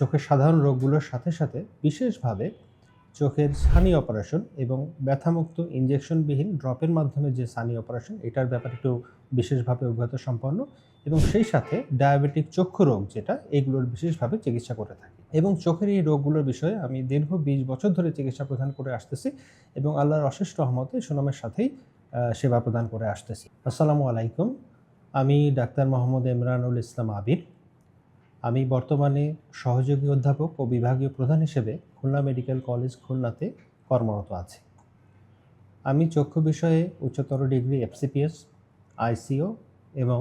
চোখের সাধারণ রোগগুলোর সাথে সাথে বিশেষভাবে চোখের ছানি অপারেশন এবং ব্যথামুক্ত ইনজেকশনবিহীন ড্রপের মাধ্যমে যে ছানি অপারেশন, এটার ব্যাপারে একটু বিশেষভাবে অভিজ্ঞতা সম্পন্ন এবং সেই সাথে ডায়াবেটিক চক্ষু রোগ যেটা, এগুলোর বিশেষভাবে চিকিৎসা করে থাকি। এবং চোখের এই রোগগুলোর বিষয়ে আমি দীর্ঘ 20 বছর ধরে চিকিৎসা প্রদান করে আসতেছি এবং আল্লাহর অশেষ রহমতে সুনামের সাথেই সেবা প্রদান করে আসতেছি। আসসালামু আলাইকুম। আমি ডাক্তার মোহাম্মদ ইমরানুল ইসলাম আবির। আমি বর্তমানে সহযোগী অধ্যাপক ও বিভাগীয় প্রধান হিসেবে খুলনা মেডিকেল কলেজ খুলনাতে কর্মরত আছি। আমি চক্ষু বিষয়ে উচ্চতর ডিগ্রি এফসিপিএস, আইসিও এবং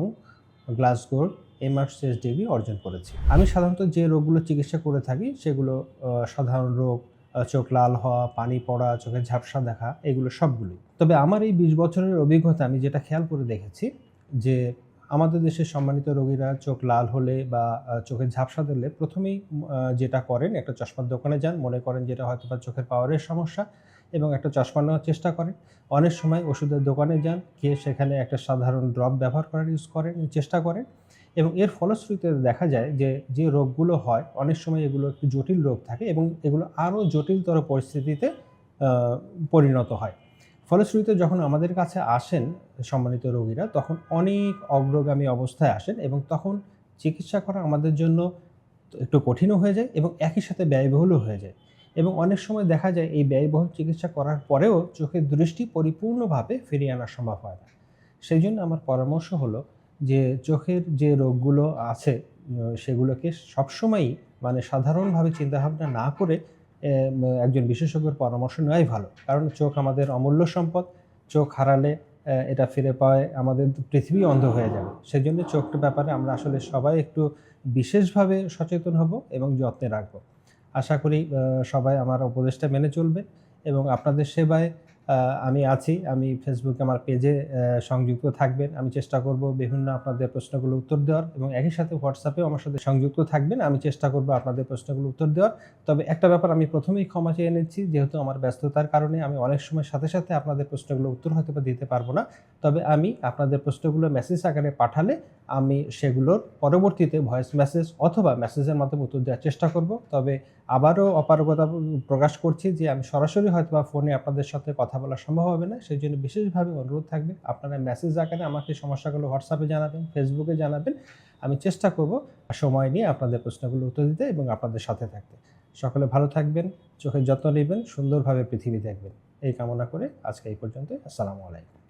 গ্লাসগোর এমআরসিএস ডিগ্রি অর্জন করেছি। আমি সাধারণত যে রোগগুলো চিকিৎসা করে থাকি সেগুলো সাধারণ রোগ, চোখ লাল হওয়া, পানি পড়া, চোখের ঝাপসা দেখা, এগুলো সবগুলোই। তবে আমার এই 20 বছরের অভিজ্ঞতা আমি যেটা খেয়াল করে দেখেছি যে আমাদের দেশের সম্মানিত রোগীরা চোখ লাল হলে বা চোখের ঝাপসা দিলে প্রথমেই যেটা করেন, একটা চশমার দোকানে যান, মনে করেন যেটা হয়তোবা চোখের পাওয়ারের সমস্যা এবং একটা চশমা নেওয়ার চেষ্টা করেন। অনেক সময় ওষুধের দোকানে যান, গিয়ে সেখানে একটা সাধারণ ড্রপ ব্যবহার করার চেষ্টা করেন এবং এর ফলশ্রুতিতে দেখা যায় যে রোগগুলো হয় অনেক সময় এগুলো একটু জটিল রোগ থাকে এবং এগুলো আরও জটিলতর পরিস্থিতিতে পরিণত হয়। ফলশ্রুতিতে যখন আমাদের কাছে আসেন সম্মানিত রোগীরা, তখন অনেক অগ্রগামী অবস্থায় আসেন এবং তখন চিকিৎসা করা আমাদের জন্য একটু কঠিনও হয়ে যায় এবং একই সাথে ব্যয়বহুলও হয়ে যায় এবং অনেক সময় দেখা যায় এই ব্যয়বহুল চিকিৎসা করার পরেও চোখের দৃষ্টি পরিপূর্ণভাবে ফিরিয়ে আনা সম্ভব হয় না। সেই জন্য আমার পরামর্শ হলো যে চোখের যে রোগগুলো আছে সেগুলোকে সবসময়ই সাধারণভাবে চিন্তাভাবনা না করে একজন বিশেষজ্ঞের পরামর্শ নেওয়াই ভালো। কারণ চোখ আমাদের অমূল্য সম্পদ। চোখ হারালে এটা ফিরে পাওয়ায় আমাদের পৃথিবী অন্ধ হয়ে যাবে। সেজন্য চোখটার ব্যাপারে আমরা আসলে সবাই একটু বিশেষভাবে সচেতন হব এবং যত্নে রাখব। আশা করি সবাই আমার উপদেশটা মেনে চলবে এবং আপনাদের সেবায় আমি আছি। আমি ফেসবুকে আমার পেজে সংযুক্ত থাকবেন। আমি চেষ্টা করব বিভিন্ন আপনাদের প্রশ্নগুলোর উত্তর দেওয়ার এবং একই সাথে হোয়াটসঅ্যাপেও আমার সাথে সংযুক্ত থাকবেন। আমি চেষ্টা করব আপনাদের প্রশ্নগুলোর উত্তর দেওয়ার। তবে একটা ব্যাপার আমি প্রথমেই ক্ষমা চেয়ে নিচ্ছি, যেহেতু আমার ব্যস্ততার কারণে আমি অনেক সময় সাথে সাথে আপনাদের প্রশ্নগুলোর উত্তর হয়তোবা দিতে পারব না। তবে আমি আপনাদের প্রশ্নগুলো মেসেজ আকারে পাঠালে আমি সেগুলোর পরবর্তীতে ভয়েস মেসেজ অথবা মেসেজের মাধ্যমে উত্তর দেওয়ার চেষ্টা করব। তবে আবারও অপারগতা প্রকাশ করছি যে আমি সরাসরি হয়তোবা ফোনে আপনাদের সাথে কথা বলা সম্ভব হবে না। সেজন্য বিশেষভাবে অনুরোধ থাকবে আপনারা মেসেজ আকারে আমাকে সমস্যাগুলো হোয়াটসঅ্যাপে জানাবেন, ফেসবুকে জানাবেন। আমি চেষ্টা করব সময় নিয়ে আপনাদের প্রশ্নগুলোর উত্তর দিতে এবং আপনাদের সাথে থাকতে। সকলে ভালো থাকবেন, চোখের যত্ন নিবেন, সুন্দরভাবে পৃথিবী দেখবেন। এই কামনা করে আজকে এই পর্যন্তই। আসসালামু আলাইকুম।